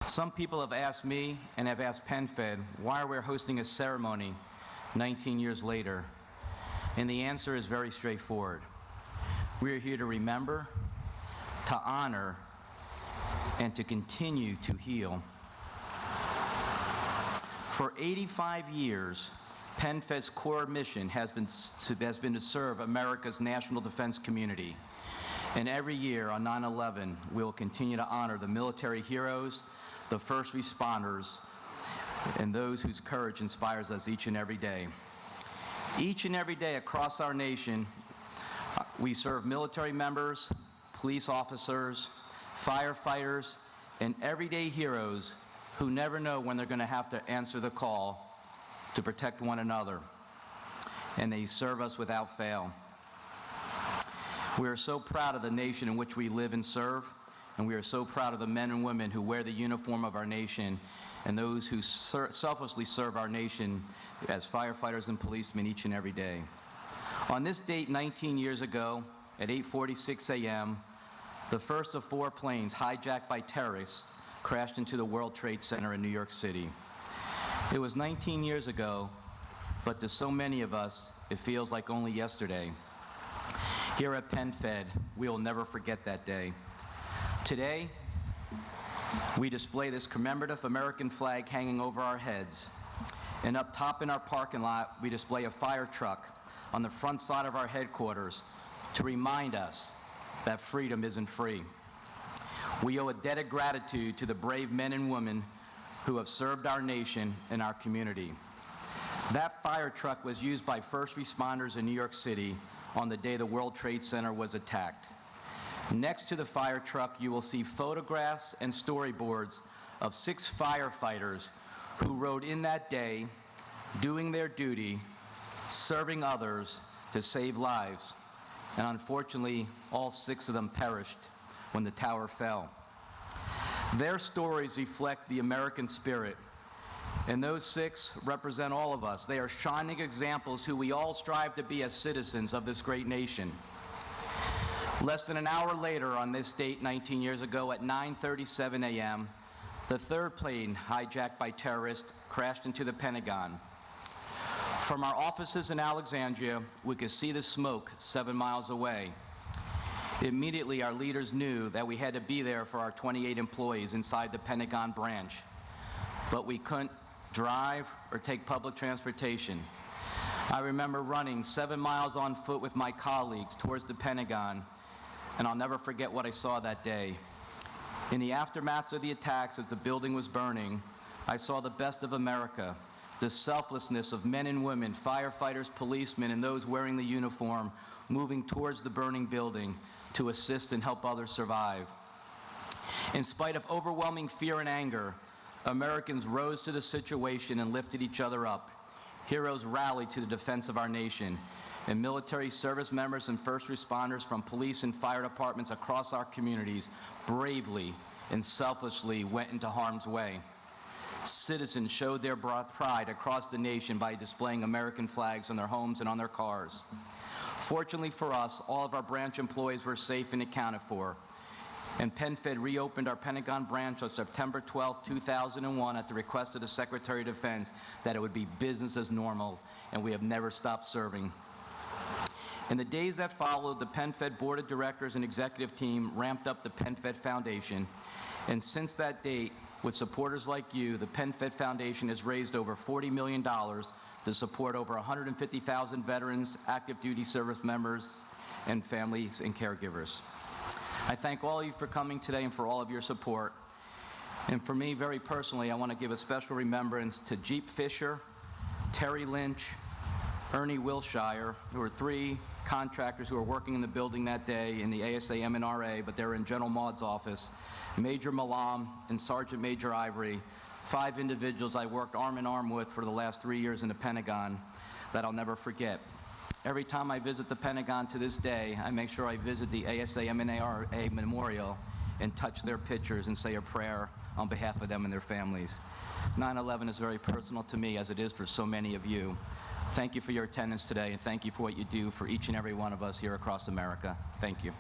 Some people have asked me and have asked PenFed why we're hosting a ceremony 19 years later, and the answer is very straightforward. We are here to remember, to honor, and to continue to heal. For 85 years, PenFed's core mission has been to serve America's national defense community. And every year on 9/11, we will continue to honor the military heroes, the first responders, and those whose courage inspires us each and every day. Each and every day across our nation, we serve military members, police officers, firefighters, and everyday heroes who never know when they're going to have to answer the call to protect one another. And they serve us without fail. We are so proud of the nation in which we live and serve, and we are so proud of the men and women who wear the uniform of our nation and those who selflessly serve our nation as firefighters and policemen each and every day. On this date 19 years ago, at 8:46 a.m., the first of 4 planes hijacked by terrorists crashed into the World Trade Center in New York City. It was 19 years ago, but to so many of us, it feels like only yesterday. Here at PenFed, we will never forget that day. Today, we display this commemorative American flag hanging over our heads. And up top in our parking lot, we display a fire truck on the front side of our headquarters to remind us that freedom isn't free. We owe a debt of gratitude to the brave men and women who have served our nation and our community. That fire truck was used by first responders in New York City on the day the World Trade Center was attacked. Next to the fire truck, you will see photographs and storyboards of 6 firefighters who rode in that day, doing their duty, serving others to save lives. And unfortunately, all 6 of them perished when the tower fell. Their stories reflect the American spirit, and those 6 represent all of us. They are shining examples who we all strive to be as citizens of this great nation. Less than an hour later on this date 19 years ago at 9:37 a.m., the 3rd plane hijacked by terrorists crashed into the Pentagon. From our offices in Alexandria, we could see the smoke 7 miles away. Immediately, our leaders knew that we had to be there for our 28 employees inside the Pentagon branch, but we couldn't drive or take public transportation. I remember running 7 miles on foot with my colleagues towards the Pentagon, and I'll never forget what I saw that day. In the aftermath of the attacks, as the building was burning, I saw the best of America, the selflessness of men and women, firefighters, policemen, and those wearing the uniform, moving towards the burning building to assist and help others survive. In spite of overwhelming fear and anger, Americans rose to the situation and lifted each other up. Heroes rallied to the defense of our nation, and military service members and first responders from police and fire departments across our communities bravely and selflessly went into harm's way. Citizens showed their pride across the nation by displaying American flags on their homes and on their cars. Fortunately for us, all of our branch employees were safe and accounted for. And PenFed reopened our Pentagon branch on September 12, 2001 at the request of the Secretary of Defense that it would be business as normal, and we have never stopped serving. In the days that followed, the PenFed Board of Directors and executive team ramped up the PenFed Foundation, and since that date, with supporters like you, the PenFed Foundation has raised over $40 million to support over 150,000 veterans, active duty service members, and families and caregivers. I thank all of you for coming today and for all of your support. And for me, very personally, I want to give a special remembrance to Jeep Fisher, Terry Lynch, Ernie Wilshire, who are 3 contractors who were working in the building that day in the ASA M&RA, but they were in General Maud's office, Major Malam and Sergeant Major Ivory, 5 individuals I worked arm in arm with for the last 3 years in the Pentagon that I'll never forget. Every time I visit the Pentagon to this day, I make sure I visit the ASA M&RA Memorial and touch their pictures and say a prayer on behalf of them and their families. 9/11 is very personal to me, as it is for so many of you. Thank you for your attendance today, and thank you for what you do for each and every one of us here across America. Thank you.